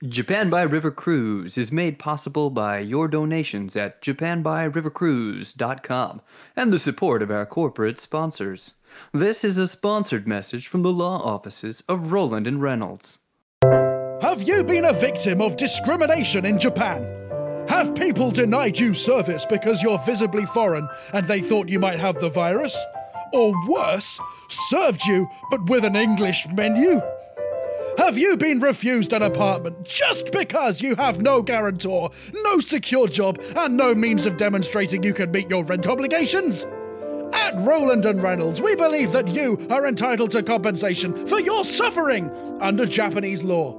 Japan by River Cruise is made possible by your donations at japanbyrivercruise.com and the support of our corporate sponsors. This is a sponsored message from the law offices of Roland and Reynolds. Have you been a victim of discrimination in Japan? Have people denied you service because you're visibly foreign and they thought you might have the virus? Or worse, served you but with an English menu? Have you been refused an apartment just because you have no guarantor, no secure job, and no means of demonstrating you can meet your rent obligations? At Roland and Reynolds, we believe that you are entitled to compensation for your suffering under Japanese law.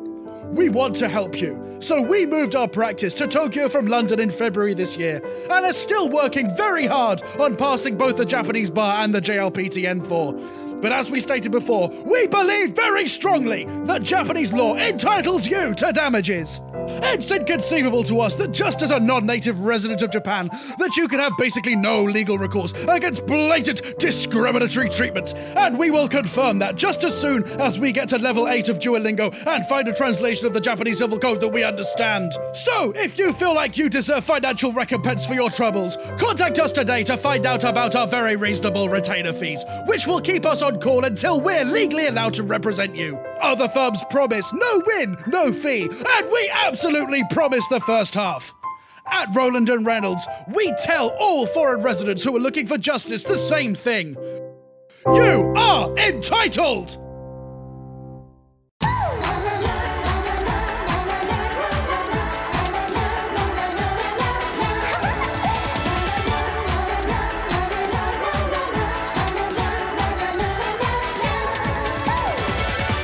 We want to help you, so we moved our practice to Tokyo from London in February this year, and are still working very hard on passing both the Japanese bar and the JLPTN4. But as we stated before, we believe very strongly that Japanese law entitles you to damages. It's inconceivable to us that just as a non-native resident of Japan, that you can have basically no legal recourse against blatant discriminatory treatment. And we will confirm that just as soon as we get to level 8 of Duolingo and find a translation of the Japanese civil code that we understand. So, if you feel like you deserve financial recompense for your troubles, contact us today to find out about our very reasonable retainer fees, which will keep us on call until we're legally allowed to represent you. Other firms promise no win, no fee, and we absolutely promise the first half. At Roland and Reynolds, we tell all foreign residents who are looking for justice the same thing. You are entitled!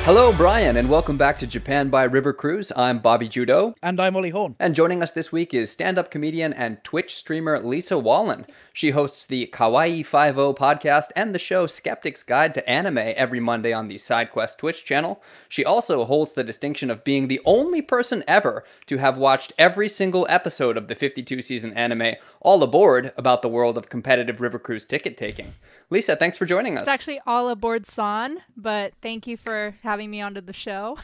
Hello, Brian, and welcome back to Japan by River Cruise. I'm Bobby Judo. And I'm Ollie Horn. And joining us this week is stand-up comedian and Twitch streamer Lisa Wallen. She hosts the Kawaii 50 podcast and the show Skeptic's Guide to Anime every Monday on the SideQuest Twitch channel. She also holds the distinction of being the only person ever to have watched every single episode of the 52-season anime, All Aboard, about the world of competitive river cruise ticket taking. Lisa, thanks for joining us. It's actually All Aboard San, but thank you for having me onto the show.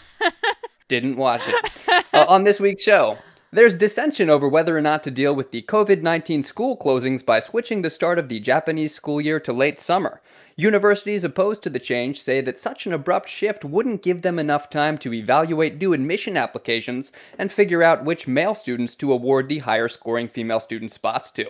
Didn't watch it. On this week's show, there's dissension over whether or not to deal with the COVID-19 school closings by switching the start of the Japanese school year to late summer. Universities opposed to the change say that such an abrupt shift wouldn't give them enough time to evaluate new admission applications and figure out which male students to award the higher-scoring female student spots to.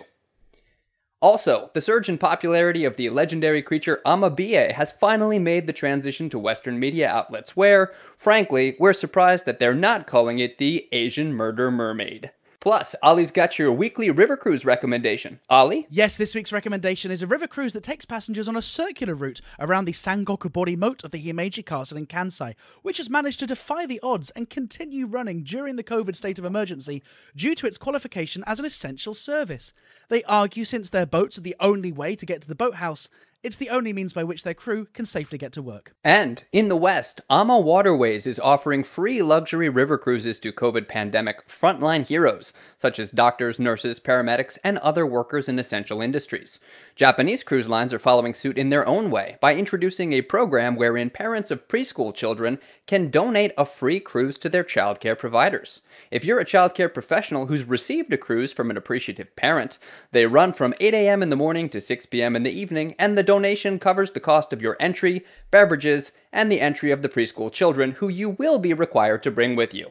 Also, the surge in popularity of the legendary creature Amabie has finally made the transition to Western media outlets where, frankly, we're surprised that they're not calling it the Asian Murder Mermaid. Plus, Ollie's got your weekly river cruise recommendation. Ollie? Yes, this week's recommendation is a river cruise that takes passengers on a circular route around the Sangokubori moat of the Himeji Castle in Kansai, which has managed to defy the odds and continue running during the COVID state of emergency due to its qualification as an essential service. They argue since their boats are the only way to get to the boathouse, it's the only means by which their crew can safely get to work. And in the West, Ama Waterways is offering free luxury river cruises to COVID pandemic frontline heroes, such as doctors, nurses, paramedics, and other workers in essential industries. Japanese cruise lines are following suit in their own way by introducing a program wherein parents of preschool children can donate a free cruise to their childcare providers. If you're a childcare professional who's received a cruise from an appreciative parent, they run from 8 a.m. in the morning to 6 p.m. in the evening, and the donation covers the cost of your entry, beverages, and the entry of the preschool children who you will be required to bring with you.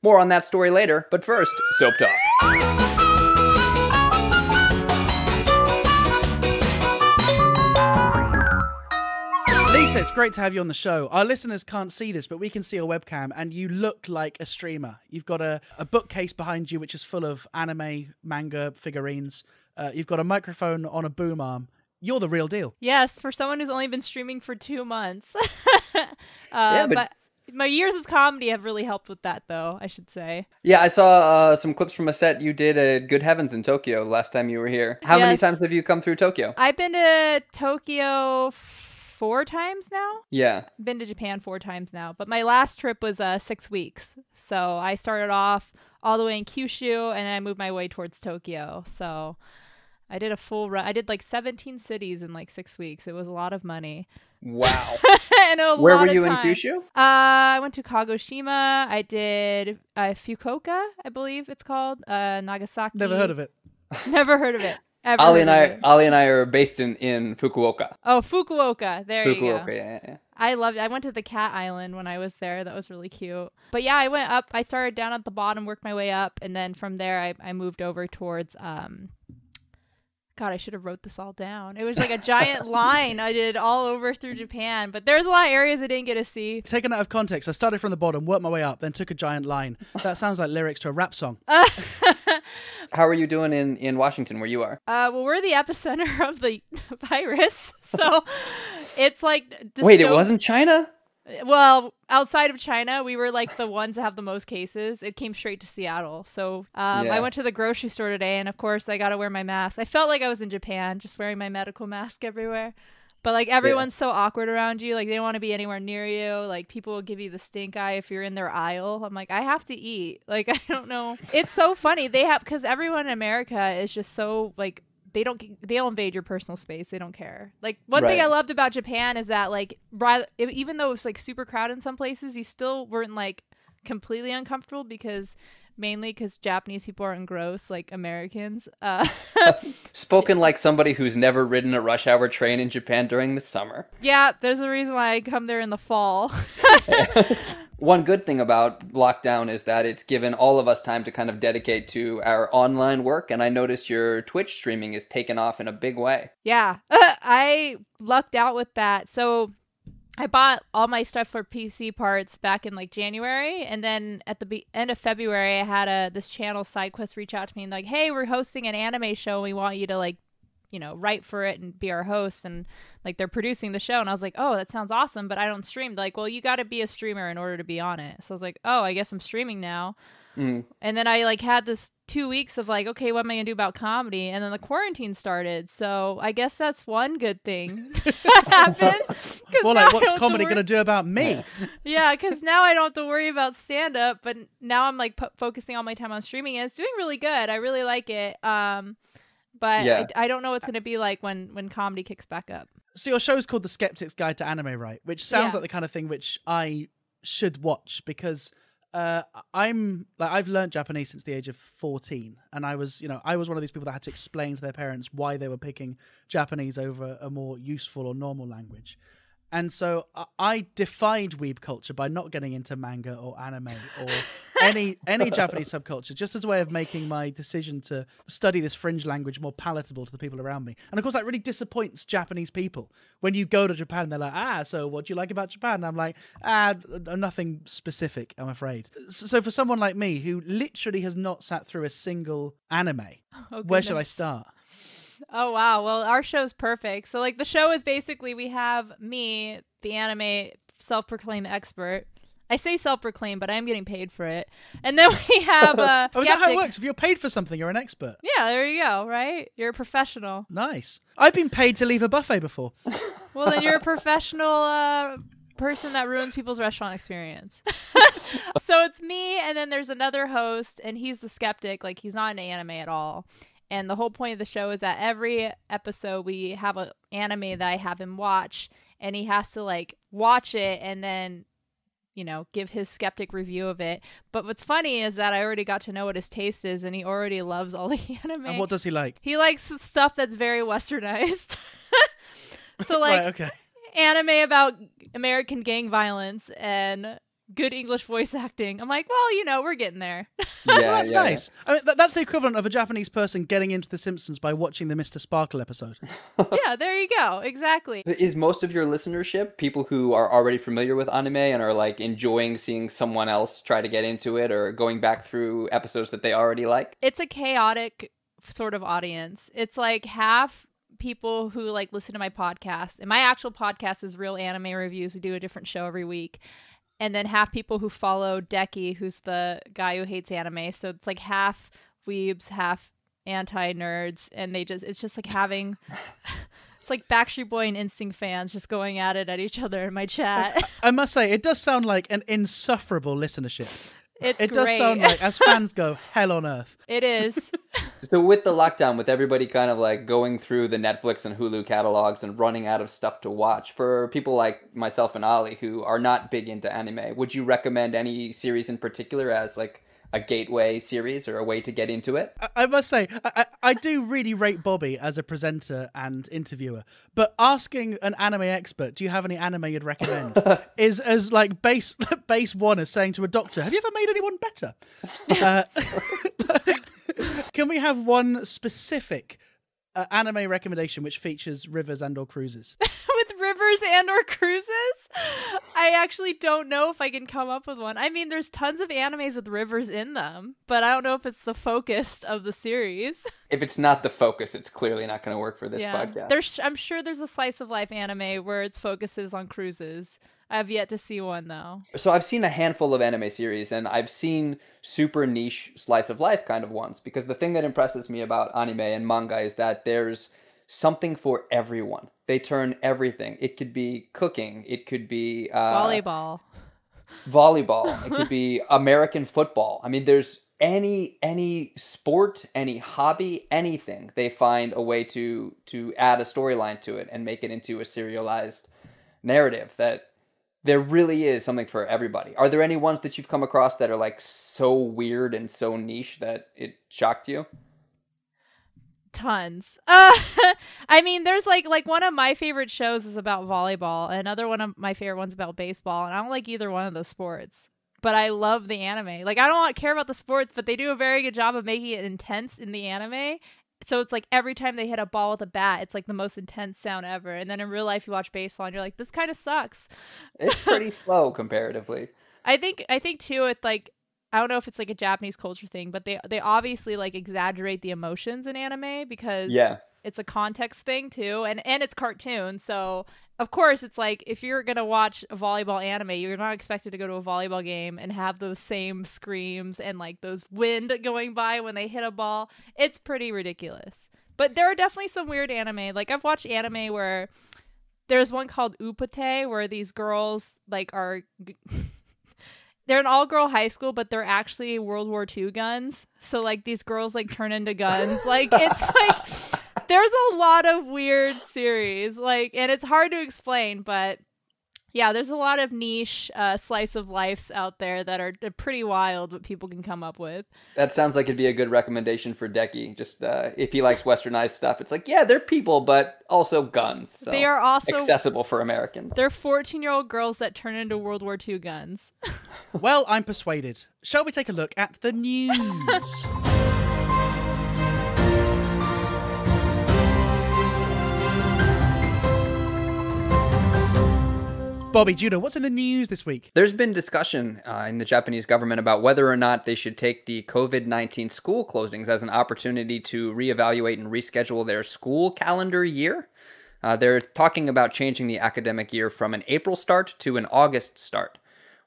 More on that story later, but first, Soap Talk. Lisa, it's great to have you on the show. Our listeners can't see this, but we can see a webcam, and you look like a streamer. You've got a bookcase behind you, which is full of anime, manga, figurines. You've got a microphone on a boom arm. You're the real deal. Yes, for someone who's only been streaming for 2 months. Yeah, but my years of comedy have really helped with that, though, I should say. Yeah, I saw some clips from a set you did at Good Heavens in Tokyo last time you were here. How many times have you come through Tokyo? I've been to Tokyo 4 times now. Yeah. Been to Japan 4 times now. But my last trip was 6 weeks. So I started off all the way in Kyushu, and then I moved my way towards Tokyo. So I did a full run. I did like 17 cities in like 6 weeks. It was a lot of money. Wow. And a Where lot were of you in time. Kyushu? I went to Kagoshima. I did Fukuoka, I believe it's called. Nagasaki. Never heard of it. Never heard of it. Ever Ali heard and of it. Ali and I are based in Fukuoka. Oh, Fukuoka. There you go. Fukuoka, yeah. I loved it. I went to the cat island when I was there. That was really cute. But yeah, I went up. I started down at the bottom, worked my way up, and then from there I moved over towards God, I should have wrote this all down. It was like a giant line I did all over through Japan, but there's a lot of areas I didn't get to see. Taken out of context, I started from the bottom, worked my way up, then took a giant line. That sounds like lyrics to a rap song. How are you doing in Washington, where you are? Well, we're the epicenter of the virus, so it's like Wait, it wasn't China? Well, outside of China, we were like the ones that have the most cases. It came straight to Seattle. So I went to the grocery store today, and of course I got to wear my mask. I felt like I was in Japan, just wearing my medical mask everywhere. But like everyone's so awkward around you. Like they don't want to be anywhere near you. Like people will give you the stink eye if you're in their aisle. I'm like, I have to eat. Like, I don't know. It's so funny. Because everyone in America is just so like, they'll invade your personal space. They don't care. Like one thing I loved about Japan is that like even though it was like super crowded in some places, you still weren't like completely uncomfortable mainly because Japanese people aren't gross like Americans. Spoken like somebody who's never ridden a rush hour train in Japan during the summer. Yeah, there's a reason why I come there in the fall. One good thing about lockdown is that it's given all of us time to kind of dedicate to our online work, and I noticed your Twitch streaming is taken off in a big way. Yeah, I lucked out with that. So I bought all my stuff for PC parts back in like January, and then at the end of February, I had this channel SideQuest reach out to me and like, hey, we're hosting an anime show. We want you to like, write for it and be our host, and like they're producing the show. And I was like, oh, that sounds awesome, but I don't stream. They're like, well, you got to be a streamer in order to be on it. So I was like, oh, I guess I'm streaming now. And then I like had this 2 weeks of like, okay, what am I gonna do about comedy? And then the quarantine started. So I guess that's one good thing that happened. Well, like, what's comedy gonna do about me? Yeah, because now I don't have to worry about stand up, but now I'm like focusing all my time on streaming, and it's doing really good. I really like it. But I don't know what's gonna be like when comedy kicks back up. So your show is called The Skeptic's Guide to Anime, right? Which sounds like the kind of thing which I should watch because I've learned Japanese since the age of 14, and I was one of these people that had to explain to their parents why they were picking Japanese over a more useful or normal language. And so I defied weeb culture by not getting into manga or anime or any Japanese subculture, just as a way of making my decision to study this fringe language more palatable to the people around me. And of course, that really disappoints Japanese people. When you go to Japan, they're like, so what do you like about Japan? And I'm like, nothing specific, I'm afraid. So for someone like me, who literally has not sat through a single anime, where should I start? Oh, wow. Well, our show's perfect. So, like, the show is basically we have me, the anime self-proclaimed expert. I say self-proclaimed, but I'm getting paid for it. And then we have Oh, is that how it works? If you're paid for something, you're an expert. Yeah, there you go, right? You're a professional. Nice. I've been paid to leave a buffet before. Well, then you're a professional person that ruins people's restaurant experience. So it's me, and then there's another host, and he's the skeptic. Like, he's not into anime at all. And the whole point of the show is that every episode we have an anime that I have him watch, and he has to like watch it and then, give his skeptic review of it. But what's funny is that I already got to know what his taste is, and he already loves all the anime. And what does he like? He likes stuff that's very westernized. So like right, okay. Anime about American gang violence and good English voice acting. I'm like, well, we're getting there. Well, that's nice. I mean, that's the equivalent of a Japanese person getting into The Simpsons by watching the Mr. Sparkle episode. Yeah, there you go. Exactly. Is most of your listenership people who are already familiar with anime and are like enjoying seeing someone else try to get into it or going back through episodes that they already like? It's a chaotic sort of audience. It's like half people who like listen to my podcast, and my actual podcast is Real Anime Reviews. We do a different show every week. And then half people who follow Deki, who's the guy who hates anime. So it's like half weebs, half anti-nerds. And it's just like having, it's like Backstreet Boy and Instinct fans just going at it at each other in my chat. I must say, it does sound like an insufferable listenership. It does sound like, as fans go, hell on earth. It is. So with the lockdown, with everybody kind of like going through the Netflix and Hulu catalogs and running out of stuff to watch, for people like myself and Ali who are not big into anime, would you recommend any series in particular as like a gateway series or a way to get into it? I must say, I do really rate Bobby as a presenter and interviewer, but asking an anime expert, do you have any anime you'd recommend, is as like base one as saying to a doctor, have you ever made anyone better? Can we have one specific anime recommendation which features rivers and or cruises? With rivers and or cruises? I actually don't know if I can come up with one. I mean, there's tons of animes with rivers in them, but I don't know if it's the focus of the series. If it's not the focus, it's clearly not going to work for this podcast. I'm sure there's a slice of life anime where its focus is on cruises. I have yet to see one, though. So I've seen a handful of anime series, and I've seen super niche slice of life kind of ones, because the thing that impresses me about anime and manga is that there's something for everyone. They turn everything. It could be cooking. It could be volleyball. It could be American football. I mean, there's any sport, any hobby, anything. They find a way to add a storyline to it and make it into a serialized narrative. That there really is something for everybody. Are there any ones that you've come across that are like so weird and so niche that it shocked you? Tons. I mean, there's like one of my favorite shows is about volleyball. Another one of my favorite ones about baseball, and I don't like either one of those sports. But I love the anime. Like, I don't care about the sports, but they do a very good job of making it intense in the anime. So it's like every time they hit a ball with a bat, it's like the most intense sound ever. And then in real life, you watch baseball and you're like, this kind of sucks. It's pretty slow comparatively. I think too, it's like, I don't know if it's like a Japanese culture thing, but they obviously like exaggerate the emotions in anime because it's a context thing too, and it's cartoon. So of course it's like if you're gonna watch a volleyball anime, you're not expected to go to a volleyball game and have those same screams and like those wind going by when they hit a ball. It's pretty ridiculous. But there are definitely some weird anime. Like I've watched anime where there's one called Upate where these girls like are they're an all-girl high school, but they're actually World War II guns. So, like, these girls, like, turn into guns. Like, it's, like, there's a lot of weird series. Like, and it's hard to explain, but, yeah, there's a lot of niche slice of lives out there that are pretty wild what people can come up with. That sounds like it'd be a good recommendation for Decky. Just if he likes westernized stuff, it's like, yeah, they're people, but also guns. So they are also accessible for Americans. They're 14-year-old girls that turn into World War II guns. Well, I'm persuaded. Shall we take a look at the news? Bobby, Judah, what's in the news this week? There's been discussion in the Japanese government about whether or not they should take the COVID-19 school closings as an opportunity to reevaluate and reschedule their school calendar year. They're talking about changing the academic year from an April start to an August start,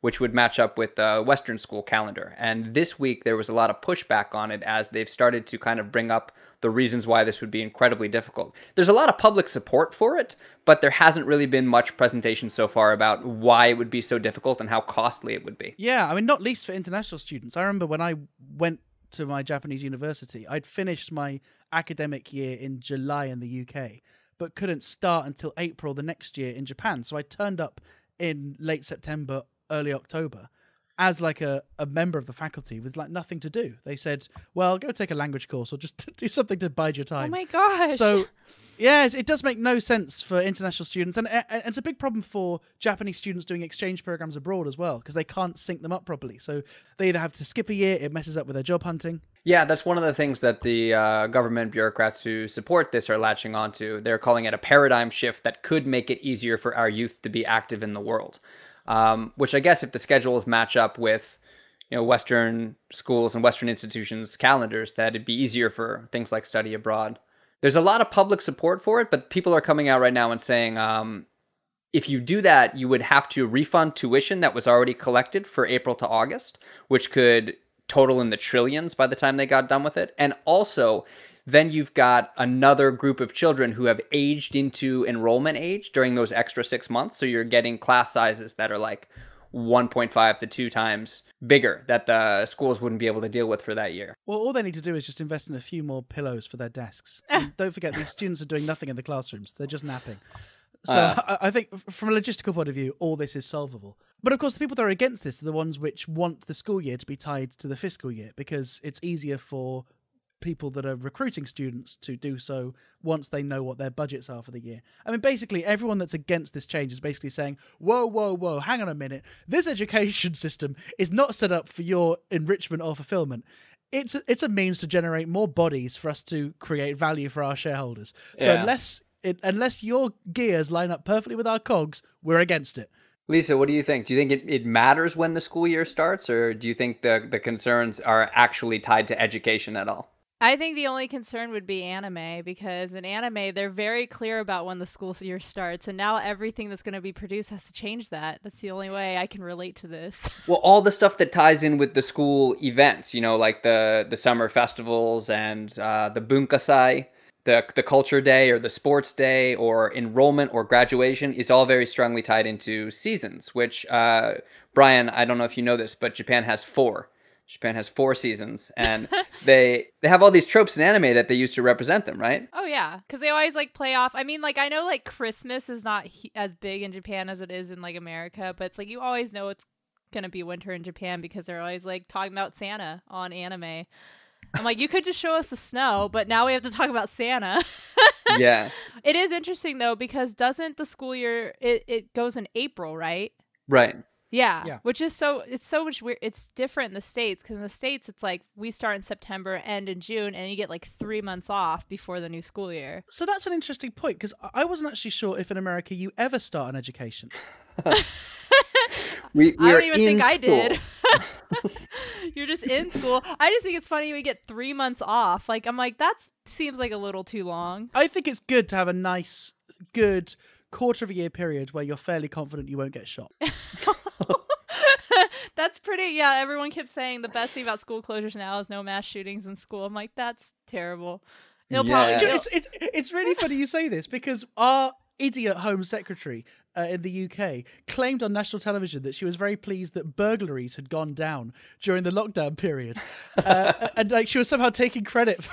which would match up with the Western school calendar. And this week, there was a lot of pushback on it as they've started to kind of bring up the reasons why this would be incredibly difficult. There's a lot of public support for it, but there hasn't really been much presentation so far about why it would be so difficult and how costly it would be. Yeah, I mean, not least for international students. I remember when I went to my Japanese university, I'd finished my academic year in July in the UK, but couldn't start until April the next year in Japan. So I turned up in late September, early October, as like a member of the faculty with like nothing to do. They said, well, go take a language course or just do something to bide your time. Oh my gosh. So yes, it does make no sense for international students. And it's a big problem for Japanese students doing exchange programs abroad as well, because they can't sync them up properly. So they either have to skip a year, it messes up with their job hunting. Yeah, that's one of the things that the government bureaucrats who support this are latching onto. They're calling it a paradigm shift that could make it easier for our youth to be active in the world. Which I guess if the schedules match up with, Western schools and Western institutions' calendars, that it'd be easier for things like study abroad. There's a lot of public support for it, but people are coming out right now and saying, if you do that, you would have to refund tuition that was already collected for April to August, which could total in the trillions by the time they got done with it. And also, then you've got another group of children who have aged into enrollment age during those extra 6 months. So you're getting class sizes that are like 1.5 to 2 times bigger that the schools wouldn't be able to deal with for that year. Well, all they need to do is just invest in a few more pillows for their desks. And don't forget, these students are doing nothing in the classrooms. They're just napping. So I think from a logistical point of view, all this is solvable. But of course, the people that are against this are the ones which want the school year to be tied to the fiscal year, because it's easier for people that are recruiting students to do so once they know what their budgets are for the year. I mean, basically, everyone that's against this change is basically saying, whoa, hang on a minute. This education system is not set up for your enrichment or fulfillment. It's a means to generate more bodies for us to create value for our shareholders. So unless your gears line up perfectly with our cogs, we're against it. Lisa, what do you think? Do you think it matters when the school year starts, or do you think the concerns are actually tied to education at all? I think the only concern would be anime, because in anime, they're very clear about when the school year starts, and now everything that's going to be produced has to change that. That's the only way I can relate to this. Well, all the stuff that ties in with the school events, like the summer festivals and the bunkasai, the culture day or the sports day or enrollment or graduation is all very strongly tied into seasons, which, Brian, I don't know if you know this, but Japan has 4. Japan has 4 seasons, and they have all these tropes in anime that they use to represent them, right? Oh, yeah, because they always, play off. I mean, I know, Christmas is not as big in Japan as it is in, America, but it's, you always know it's going to be winter in Japan because they're always, talking about Santa on anime. I'm like, you could just show us the snow, but now we have to talk about Santa. Yeah. It is interesting, though, because doesn't the school year, it goes in April, right? Right. Yeah, which is it's so much weird. It's different in the States, because in the States, it's we start in September, end in June, and you get 3 months off before the new school year. So that's an interesting point, because I wasn't actually sure if in America you ever start an education. I don't even think I did. You're just in school. I just think it's funny we get 3 months off. I'm like, that seems like a little too long. I think it's good to have a nice, good quarter of a year period where you're fairly confident you won't get shot. That's pretty, yeah, everyone kept saying the best thing about school closures now is no mass shootings in school. I'm like, that's terrible. It's really funny you say this, because our idiot Home Secretary in the UK claimed on national television that she was very pleased that burglaries had gone down during the lockdown period. And she was somehow taking credit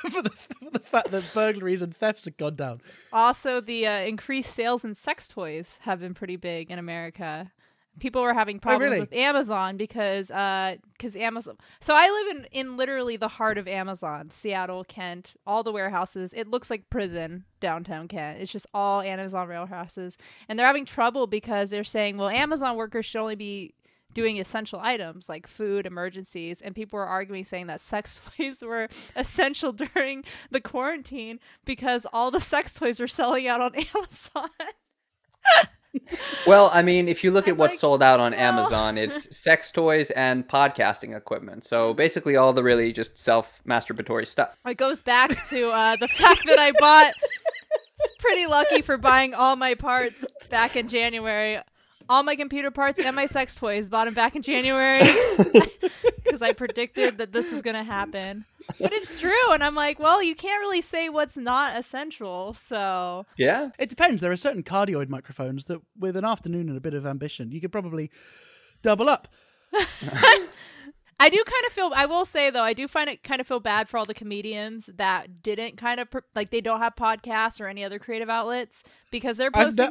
for the fact that burglaries and thefts had gone down. Also, the increased sales in sex toys have been pretty big in America. People were having problems with Amazon because Amazon. So I live in literally the heart of Amazon, Seattle, Kent, all the warehouses. It looks like prison downtown Kent. It's just all Amazon warehouses, and they're having trouble because they're saying, well, Amazon workers should only be doing essential items like food, emergencies, and people were arguing saying that sex toys were essential during the quarantine because all the sex toys were selling out on Amazon. Well, I mean, if you look at what's sold out on Amazon, it's sex toys and podcasting equipment. So basically all the really just self-masturbatory stuff. It goes back to the fact that I bought, pretty lucky for buying all my parts back in January. All my computer parts and my sex toys, bought them back in January because I predicted that this is going to happen. But it's true. And I'm like, well, you can't really say what's not essential. So yeah, it depends. There are certain cardioid microphones that with an afternoon and a bit of ambition, you could probably double up. I do kind of feel, I will say though, I do find it kind of feel bad for all the comedians that didn't kind of, they don't have podcasts or any other creative outlets because they're posting.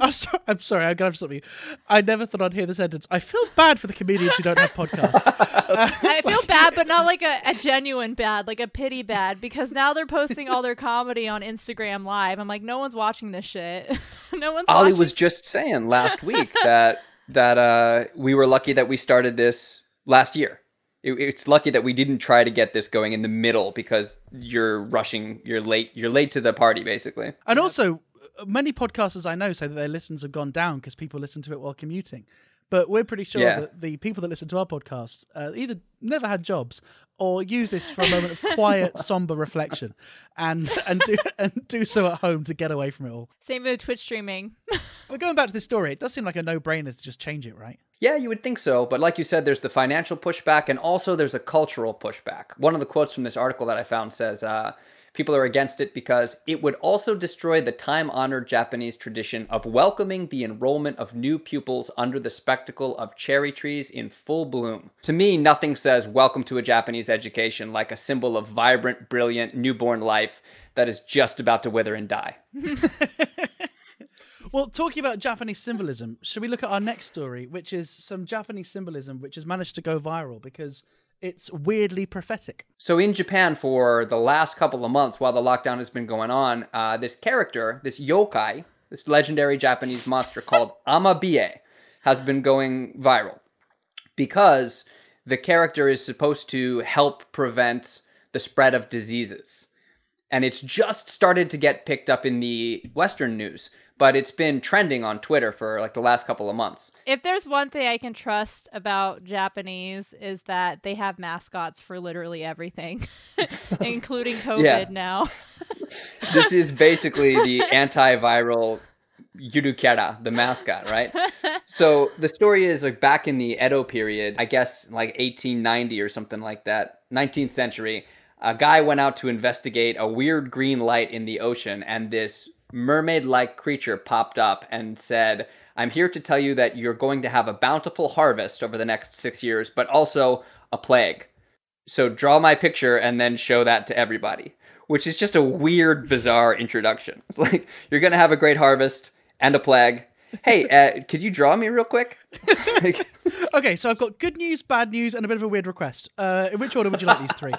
I'm sorry, I'm going to stop you. I never thought I'd hear the sentence. I feel bad for the comedians who don't have podcasts. I feel bad, but not like a genuine bad, like a pity bad, because now they're posting all their comedy on Instagram Live. I'm like, no one's watching this shit. No one's Ollie watching. was just saying last week that we were lucky that we started this last year. It's lucky that we didn't try to get this going in the middle because you're rushing, you're late to the party, basically. And also, many podcasters I know say that their listens have gone down because people listen to it while commuting. But we're pretty sure that the people that listen to our podcast either never had jobs or use this for a moment of quiet, somber reflection and do so at home to get away from it all. Same with Twitch streaming. But going back to this story, it does seem like a no-brainer to just change it, right? Yeah, you would think so. But like you said, there's the financial pushback and also there's a cultural pushback. One of the quotes from this article that I found says, People are against it because it would also destroy the time-honored Japanese tradition of welcoming the enrollment of new pupils under the spectacle of cherry trees in full bloom. To me, nothing says welcome to a Japanese education like a symbol of vibrant, brilliant, newborn life that is just about to wither and die. Well, talking about Japanese symbolism, should we look at our next story, which is some Japanese symbolism which has managed to go viral because it's weirdly prophetic. So in Japan, for the last couple of months while the lockdown has been going on, this character, this yokai, this legendary Japanese monster called Amabie, has been going viral because the character is supposed to help prevent the spread of diseases. And it's just started to get picked up in the Western news, but it's been trending on Twitter for like the last couple of months. If there's one thing I can trust about Japanese is that they have mascots for literally everything, including COVID now. This is basically the antiviral Yurukera, the mascot, right? So the story is like back in the Edo period, I guess like 1890 or something like that, 19th century, a guy went out to investigate a weird green light in the ocean, and this mermaid-like creature popped up and said, "I'm here to tell you that you're going to have a bountiful harvest over the next 6 years, but also a plague. So draw my picture and then show that to everybody," which is just a weird, bizarre introduction. It's like, you're going to have a great harvest and a plague. Hey, could you draw me real quick? Okay, so I've got good news, bad news, and a bit of a weird request. In which order would you like these three?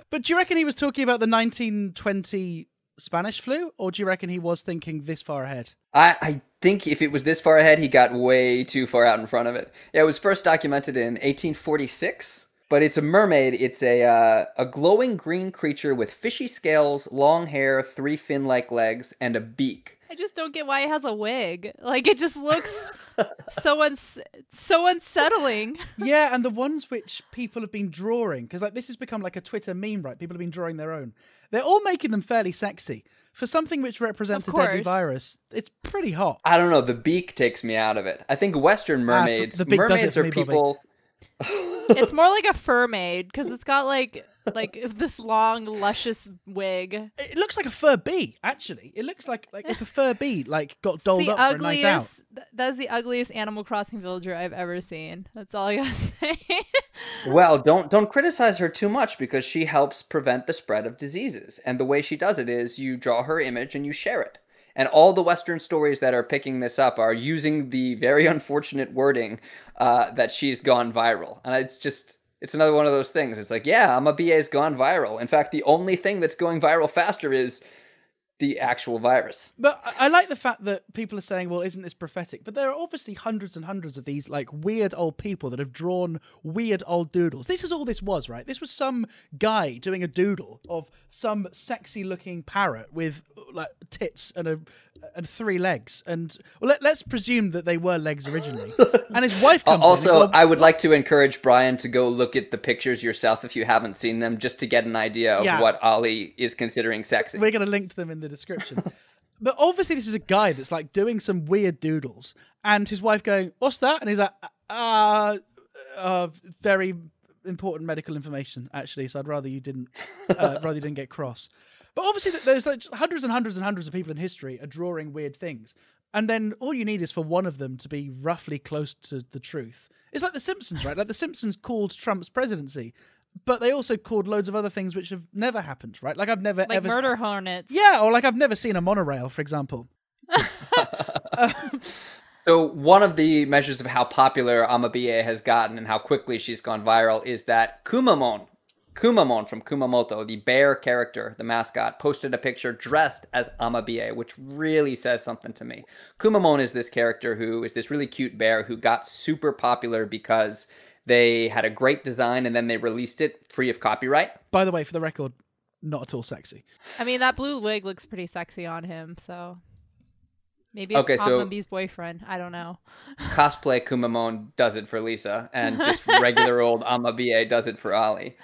But do you reckon he was talking about the 1920 Spanish flu, or do you reckon he was thinking this far ahead? I think if it was this far ahead, he got way too far out in front of it. Yeah, it was first documented in 1846, but it's a mermaid. It's a glowing green creature with fishy scales, long hair, 3 fin-like legs, and a beak. I just don't get why it has a wig. Like, it just looks so unsettling. Yeah, and the ones which people have been drawing, because like this has become like a Twitter meme, right? People have been drawing their own. They're all making them fairly sexy. For something which represents a deadly virus, it's pretty hot. I don't know. The beak takes me out of it. I think Western mermaids, mermaids are people... It's more like a fur-maid, because it's got like this long, luscious wig. It looks like a fur bee, actually. It looks like if a fur bee like got dolled up for a night out. That's the ugliest Animal Crossing villager I've ever seen. That's all I gotta say. Well, don't criticize her too much, because she helps prevent the spread of diseases. And the way she does it is you draw her image and you share it. And all the Western stories that are picking this up are using the very unfortunate wording that she's gone viral. And it's another one of those things. It's like, yeah, Amabie's gone viral. In fact, the only thing that's going viral faster is the actual virus. But I like the fact that people are saying, well, isn't this prophetic? But there are obviously hundreds and hundreds of these like weird old people that have drawn weird old doodles. This is all this was, right? This was some guy doing a doodle of some sexy looking parrot with like tits and 3 legs. And well, let's presume that they were legs originally. And his wife comes also, I would like to encourage Brian to go look at the pictures yourself if you haven't seen them, just to get an idea of what Ollie is considering sexy. We're going to link to them in the description. But obviously this is a guy that's like doing some weird doodles, and his wife going, "What's that?" And he's like, very important medical information, actually, so I'd rather you didn't get cross. But obviously there's like hundreds and hundreds and hundreds of people in history are drawing weird things, and then all you need is for one of them to be roughly close to the truth. It's like The Simpsons, right? Like The Simpsons called Trump's presidency, but they also called loads of other things which have never happened, right? Like I've never ever... murder hornets. Yeah, or like I've never seen a monorail, for example. So one of the measures of how popular Amabie has gotten and how quickly she's gone viral is that Kumamon from Kumamoto, the bear character, the mascot, posted a picture dressed as Amabie, which really says something to me. Kumamon is this character who is this really cute bear who got super popular because they had a great design and then they released it free of copyright. By the way, for the record, not at all sexy. I mean, that blue wig looks pretty sexy on him, so maybe it's Amabie's boyfriend. I don't know. Cosplay Kumamon does it for Lisa, and just regular old Amabie does it for Ollie.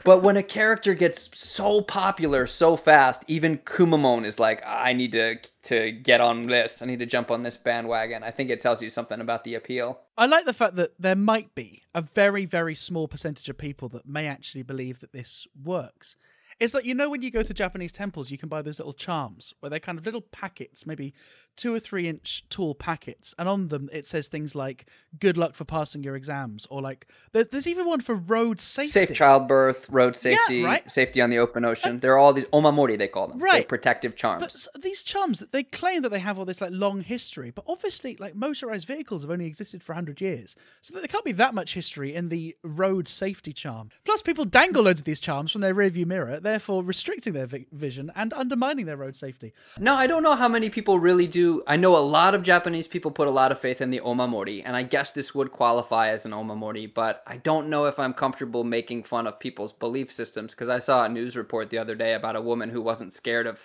But when a character gets so popular so fast, even Kumamon is like, I need to get on this. I need to jump on this bandwagon. I think it tells you something about the appeal. I like the fact that there might be a very, very small percentage of people that may actually believe that this works. It's like, you know, when you go to Japanese temples, you can buy those little charms where they're kind of little packets, maybe 2 or 3 inch tall packets. And on them, it says things like, good luck for passing your exams. Or like, there's even one for road safety. Safe childbirth, road safety, Yeah, right? safety on the open ocean. There are all these omamori, they call them. Right. They're protective charms. But these charms, they claim that they have all this like long history, but obviously like motorized vehicles have only existed for 100 years. So there can't be that much history in the road safety charm. Plus, people dangle loads of these charms from their rearview mirror, therefore restricting their vision and undermining their road safety. No, I don't know how many people really do. I know a lot of Japanese people put a lot of faith in the omamori, and I guess this would qualify as an omamori, but I don't know if I'm comfortable making fun of people's belief systems, because I saw a news report the other day about a woman who wasn't scared of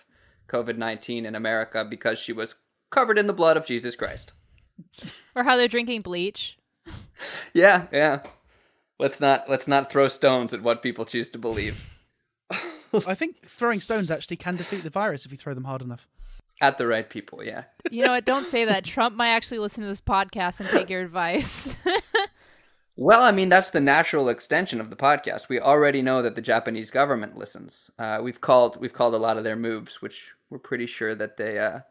COVID-19 in America because she was covered in the blood of Jesus Christ. Or how they're drinking bleach. Yeah. Let's not throw stones at what people choose to believe. I think throwing stones actually can defeat the virus if you throw them hard enough. At the right people, yeah. You know what? Don't say that. Trump might actually listen to this podcast and take your advice. Well, I mean, that's the natural extension of the podcast. We already know that the Japanese government listens. We've called a lot of their moves, which we're pretty sure that they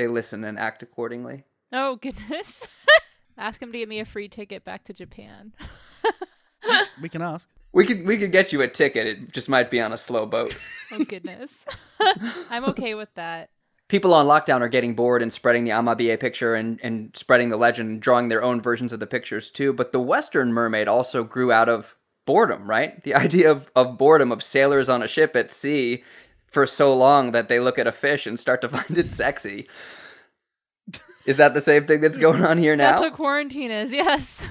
listen and act accordingly. Oh, goodness. Ask him to get me a free ticket back to Japan. We can ask. We could get you a ticket. It just might be on a slow boat. Oh, goodness. I'm okay with that. People on lockdown are getting bored and spreading the Amabie picture and spreading the legend and drawing their own versions of the pictures too. But the Western mermaid also grew out of boredom, right? The idea of boredom, of sailors on a ship at sea for so long that they look at a fish and start to find it sexy. Is that the same thing that's going on here now? That's what quarantine is, yes.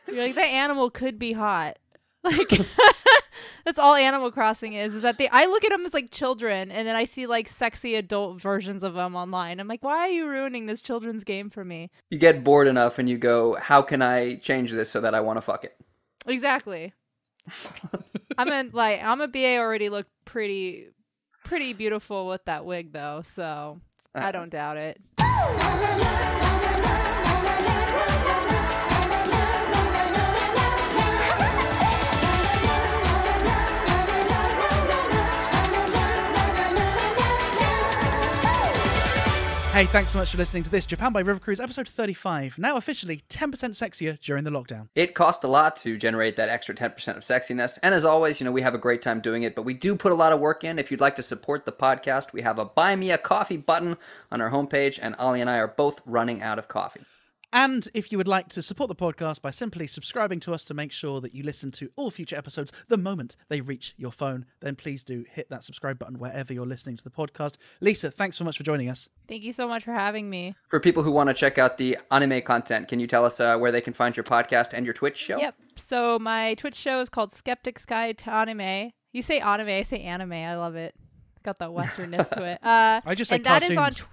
You're like, that animal could be hot. Like, that's all Animal Crossing is that I look at them as like children, and then I see like sexy adult versions of them online. I'm like, why are you ruining this children's game for me? You get bored enough and you go, how can I change this so that I want to fuck it? Exactly. Amabie already looked pretty beautiful with that wig though, so I don't doubt it. Hey, thanks so much for listening to this Japan by River Cruise episode 35, now officially 10% sexier during the lockdown. It cost a lot to generate that extra 10% of sexiness, and as always, we have a great time doing it, but we do put a lot of work in. If you'd like to support the podcast, we have a Buy Me a Coffee button on our homepage, and Ollie and I are both running out of coffee. And if you would like to support the podcast by simply subscribing to us to make sure that you listen to all future episodes the moment they reach your phone, then please do hit that subscribe button wherever you're listening to the podcast. Lisa, thanks so much for joining us. Thank you so much for having me. For people who want to check out the anime content, can you tell us where they can find your podcast and your Twitch show? Yep. So my Twitch show is called Skeptic's Guide to Anime. You say anime, I say anime. I love it. Got that westernness to it. I just say and cartoons. That is on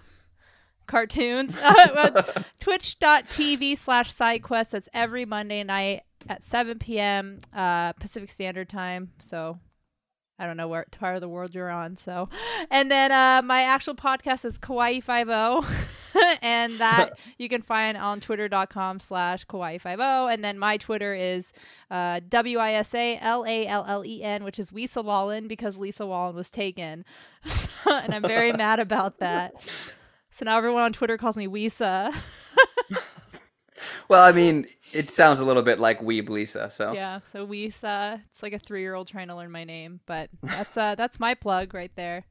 cartoons. Twitch.tv/sidequest. That's every Monday night at 7 p.m. Pacific Standard Time. So I don't know what part of the world you're on. So, and then my actual podcast is Kawaii 50, and that you can find on twitter.com/Kawaii50. And then my Twitter is WISALALLEN, which is Lisa Wallen, because Lisa Wallen was taken. And I'm very mad about that. So now everyone on Twitter calls me Weesa. Well, I mean, it sounds a little bit like Weeb Lisa, so. Yeah, so Weesa. It's like a 3-year-old trying to learn my name, but that's my plug right there.